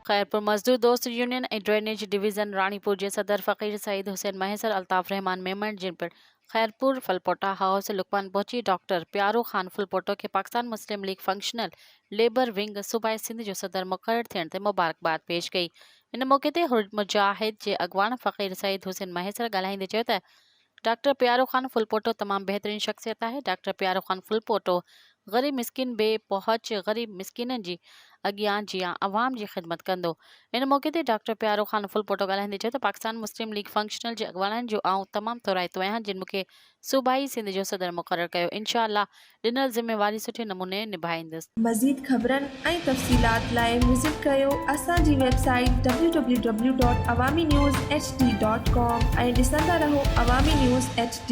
खैरपुर मजदूर दोस्त यूनियन ऐं ड्रेनेज डिवीज़न रानीपुर जे सदर फ़कीर सईद हुसैन महेसर अल्ताफ़ रहमान मेमन जिन पर खैरपुर फलपोटा हाउस लुकमान पहुंची डॉक्टर प्यारो खान फुलपोटो के पाकिस्तान मुस्लिम लीग फंक्शनल लेबर विंग सूबाई सिंध जो सदर मुक़रर थियण ते मुबारकबाद पेश कई। इन मौके ते मुजाहिद जे अगवान फ़कीर सईद हुसैन महेसर ॻाल्हाईंदे चयो त डॉक्टर प्यारो खान फुलपोटो तमाम बेहतरीन शख्सियत है। डॉक्टर प्यारो खान फुलपोटो गरीब मिस्किन बेपहुच गरीब मिस्किन जी अगियां जियां अवाम जी ख़िदमत कंदो। इन मौके ते डॉक्टर प्यारो खान फुलपोटो ॻाल्हाईंदे चयो त पाकिस्तान मुस्लिम लीग फंक्शनल जे अगवाननि जो आऊं तमाम तौराइतो आहियां जिन मूंखे सूबाई सिंध जो सदर मुक़रर कयो। इंशाअल्लाह ॾिनल ज़िम्मेवारी सुठे नमूने निभाईंदुसि। मज़ीद ख़बरनि ऐं तफ़सीलात लाइ विज़िट कयो असांजी वेबसाइट www.awamiNewsHD.com ऐं ॾिसंदा रहो अवामी न्यूज़ HD।